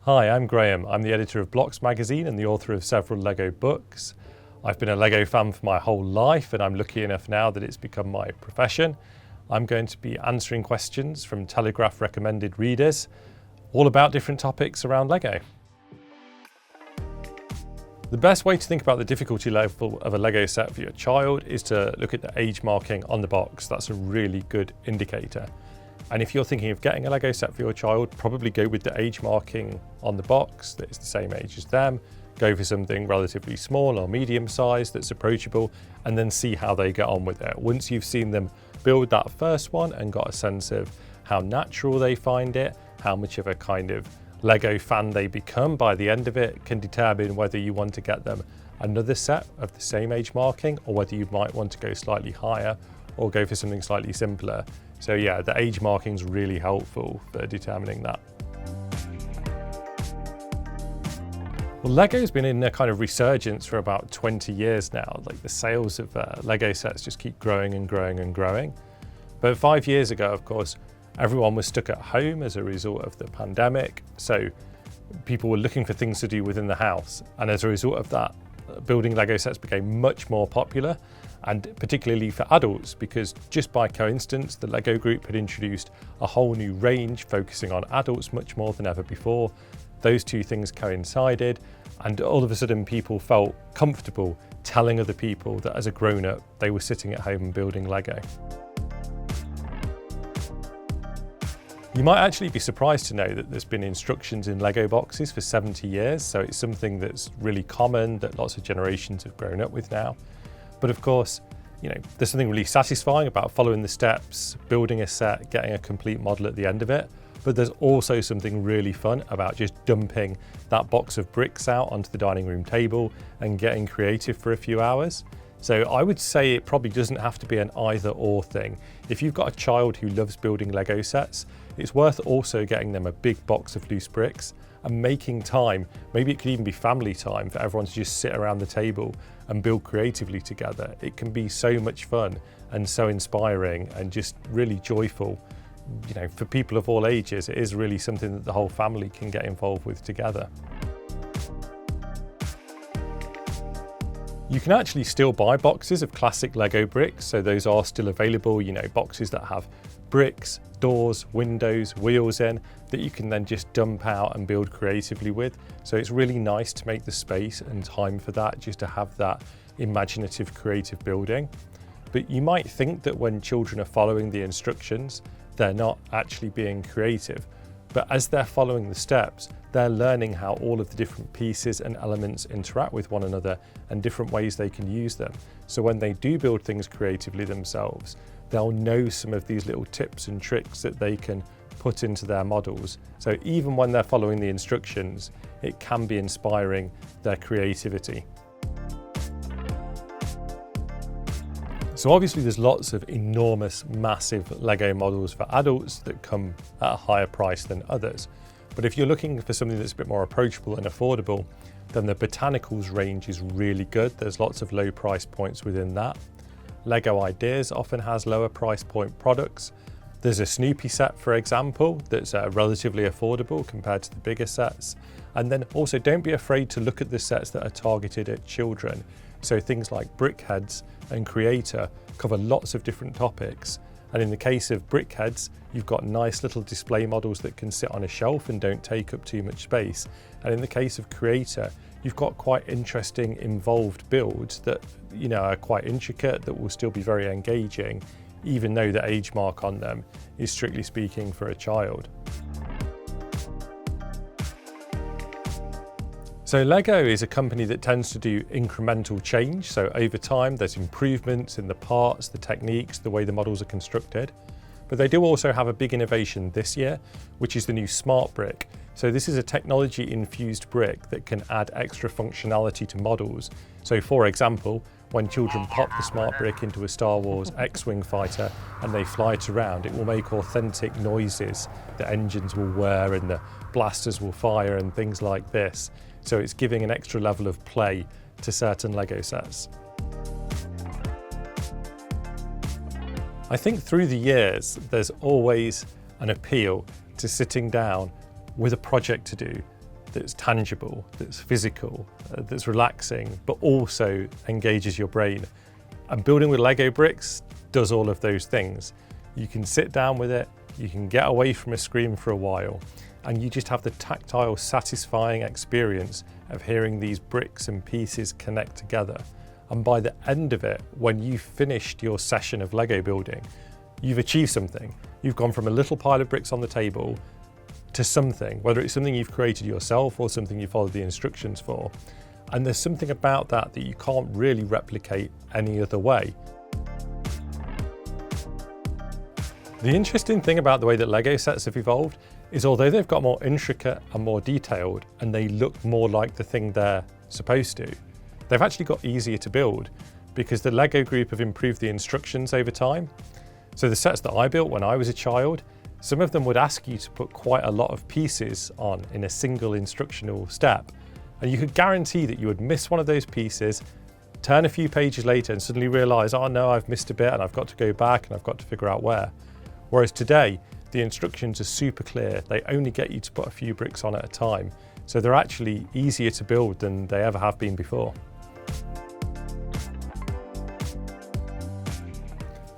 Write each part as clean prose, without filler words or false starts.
Hi, I'm Graham. I'm the editor of Blocks magazine and the author of several Lego books. I've been a Lego fan for my whole life, and I'm lucky enough now that it's become my profession. I'm going to be answering questions from Telegraph Recommended readers, all about different topics around Lego. The best way to think about the difficulty level of a Lego set for your child is to look at the age marking on the box. That's a really good indicator. And if you're thinking of getting a Lego set for your child, probably go with the age marking on the box that is the same age as them. Go for something relatively small or medium size that's approachable, and then see how they get on with it. Once you've seen them build that first one and got a sense of how natural they find it, how much of a kind of Lego fan they become by the end of it, can determine whether you want to get them another set of the same age marking, or whether you might want to go slightly higher or go for something slightly simpler. So yeah, the age marking is really helpful for determining that. Well, Lego's been in a kind of resurgence for about 20 years now. Like, the sales of Lego sets just keep growing and growing and growing. But 5 years ago, of course, everyone was stuck at home as a result of the pandemic. So people were looking for things to do within the house. And as a result of that, building Lego sets became much more popular, and particularly for adults, because just by coincidence, the Lego group had introduced a whole new range focusing on adults much more than ever before. Those two things coincided, and all of a sudden people felt comfortable telling other people that as a grown-up, they were sitting at home and building Lego. You might actually be surprised to know that there's been instructions in Lego boxes for 70 years, so it's something that's really common that lots of generations have grown up with now. But of course, there's something really satisfying about following the steps, building a set, getting a complete model at the end of it. But there's also something really fun about just dumping that box of bricks out onto the dining room table and getting creative for a few hours. So I would say it probably doesn't have to be an either or thing. If you've got a child who loves building Lego sets, it's worth also getting them a big box of loose bricks and making time. Maybe it could even be family time for everyone to just sit around the table and build creatively together. It can be so much fun and so inspiring and just really joyful. For people of all ages, it is really something that the whole family can get involved with together. You can actually still buy boxes of classic Lego bricks, so those are still available, boxes that have bricks, doors, windows, wheels in, that you can then just dump out and build creatively with. So it's really nice to make the space and time for that, just to have that imaginative, creative building. But you might think that when children are following the instructions, they're not actually being creative. But as they're following the steps, they're learning how all of the different pieces and elements interact with one another and different ways they can use them. So when they do build things creatively themselves, they'll know some of these little tips and tricks that they can put into their models. So even when they're following the instructions, it can be inspiring their creativity. So obviously there's lots of enormous, massive Lego models for adults that come at a higher price than others. But if you're looking for something that's a bit more approachable and affordable, then the Botanicals range is really good. There's lots of low price points within that. Lego Ideas often has lower price point products. There's a Snoopy set, for example, that's relatively affordable compared to the bigger sets. And then also, don't be afraid to look at the sets that are targeted at children. So things like Brickheads and Creator cover lots of different topics. And in the case of Brickheads, you've got nice little display models that can sit on a shelf and don't take up too much space. And in the case of Creator, you've got quite interesting, involved builds that are quite intricate, that will still be very engaging, even though the age mark on them is strictly speaking for a child. So Lego is a company that tends to do incremental change. So over time, there's improvements in the parts, the techniques, the way the models are constructed. But they do also have a big innovation this year, which is the new Smart Brick. So this is a technology-infused brick that can add extra functionality to models. So for example, when children pop the Smart Brick into a Star Wars X-Wing fighter and they fly it around, it will make authentic noises. The engines will whir and the blasters will fire and things like this. So it's giving an extra level of play to certain Lego sets. I think through the years, there's always an appeal to sitting down with a project to do that's tangible, that's physical, that's relaxing, but also engages your brain. And building with Lego bricks does all of those things. You can sit down with it, you can get away from a screen for a while, and you just have the tactile, satisfying experience of hearing these bricks and pieces connect together. And by the end of it, when you've finished your session of Lego building, you've achieved something. You've gone from a little pile of bricks on the table to something, whether it's something you've created yourself or something you followed the instructions for. And there's something about that that you can't really replicate any other way. The interesting thing about the way that Lego sets have evolved is although they've got more intricate and more detailed and they look more like the thing they're supposed to, they've actually got easier to build because the Lego group have improved the instructions over time. So the sets that I built when I was a child, some of them would ask you to put quite a lot of pieces on in a single instructional step. And you could guarantee that you would miss one of those pieces, turn a few pages later and suddenly realise, oh no, I've missed a bit and I've got to go back and I've got to figure out where. Whereas today, the instructions are super clear. They only get you to put a few bricks on at a time. So they're actually easier to build than they ever have been before.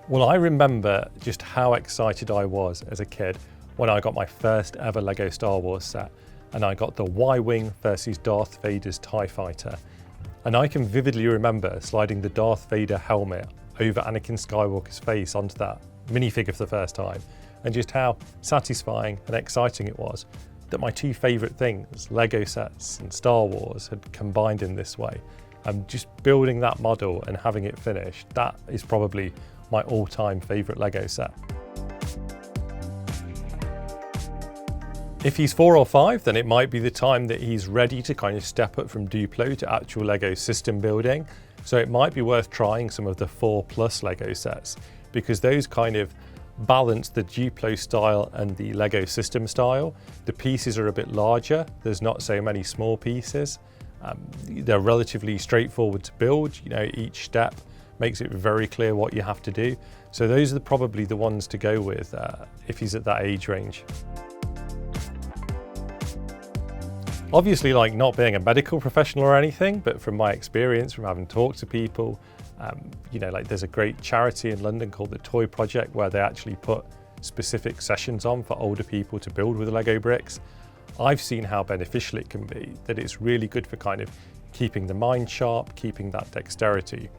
Well, I remember just how excited I was as a kid when I got my first ever Lego Star Wars set and I got the Y-Wing versus Darth Vader's TIE Fighter. And I can vividly remember sliding the Darth Vader helmet over Anakin Skywalker's face onto that minifigure for the first time, and just how satisfying and exciting it was that my two favourite things, Lego sets and Star Wars, had combined in this way. And just building that model and having it finished, that is probably my all-time favourite Lego set. If he's 4 or 5, then it might be the time that he's ready to kind of step up from Duplo to actual Lego system building. So it might be worth trying some of the 4+ Lego sets, because those kind of balance the Duplo style and the Lego system style. The pieces are a bit larger, there's not so many small pieces. They're relatively straightforward to build, you know, each step makes it very clear what you have to do. So those are probably the ones to go with if he's at that age range. Obviously, like, not being a medical professional or anything, but from my experience, from having talked to people, you know, like there's a great charity in London called the Toy Project where they actually put specific sessions on for older people to build with Lego bricks. I've seen how beneficial it can be, that it's really good for kind of keeping the mind sharp, keeping that dexterity.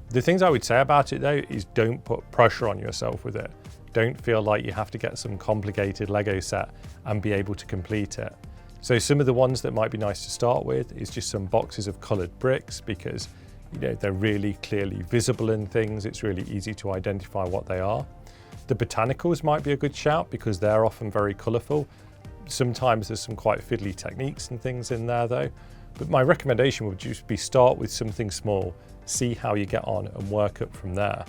The things I would say about it though is don't put pressure on yourself with it. Don't feel like you have to get some complicated Lego set and be able to complete it. So some of the ones that might be nice to start with is just some boxes of coloured bricks, because you know they're really clearly visible in things. It's really easy to identify what they are. The botanicals might be a good shout because they're often very colourful. Sometimes there's some quite fiddly techniques and things in there though. But my recommendation would just be start with something small, see how you get on and work up from there.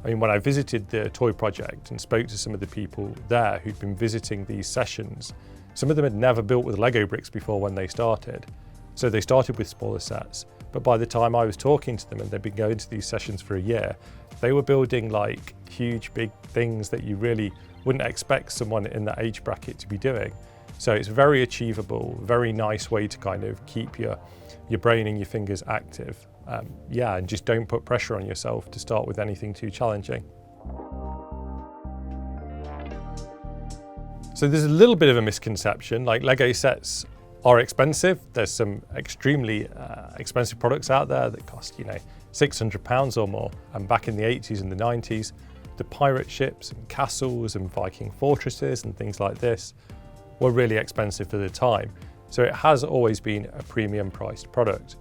I mean, when I visited the Toy Project and spoke to some of the people there who'd been visiting these sessions, some of them had never built with Lego bricks before when they started. So they started with smaller sets. But by the time I was talking to them and they'd been going to these sessions for a year, they were building like huge, big things that you really wouldn't expect someone in that age bracket to be doing. So it's very achievable, very nice way to kind of keep your brain and your fingers active. Yeah, and just don't put pressure on yourself to start with anything too challenging. So there's a little bit of a misconception, like Lego sets are expensive. There's some extremely expensive products out there that cost, you know, £600 or more. And back in the 80s and the 90s, the pirate ships and castles and Viking fortresses and things like this were really expensive for the time. So it has always been a premium priced product.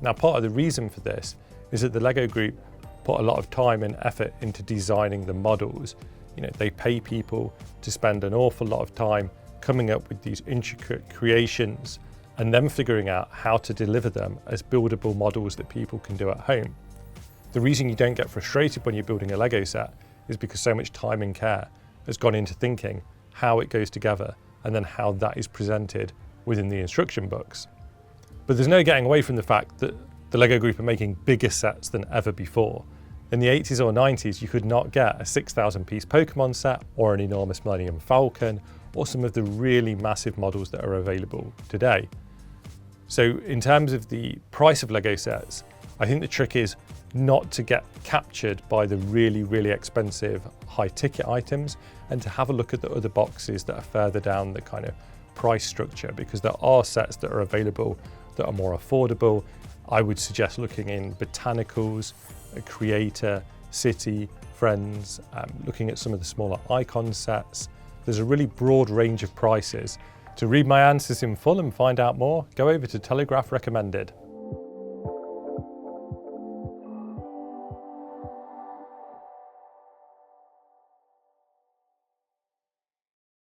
Now, part of the reason for this is that the Lego group put a lot of time and effort into designing the models. You know, they pay people to spend an awful lot of time coming up with these intricate creations and then figuring out how to deliver them as buildable models that people can do at home. The reason you don't get frustrated when you're building a Lego set is because so much time and care has gone into thinking how it goes together and then how that is presented within the instruction books. But there's no getting away from the fact that the Lego group are making bigger sets than ever before. In the 80s or 90s, you could not get a 6,000 piece Pokemon set or an enormous Millennium Falcon or some of the really massive models that are available today. So in terms of the price of Lego sets, I think the trick is not to get captured by the really, really expensive high ticket items, and to have a look at the other boxes that are further down the kind of price structure, because there are sets that are available that are more affordable. I would suggest looking in Botanicals, Creator, City, Friends, looking at some of the smaller icon sets. There's a really broad range of prices. To read my answers in full and find out more, go over to Telegraph Recommended.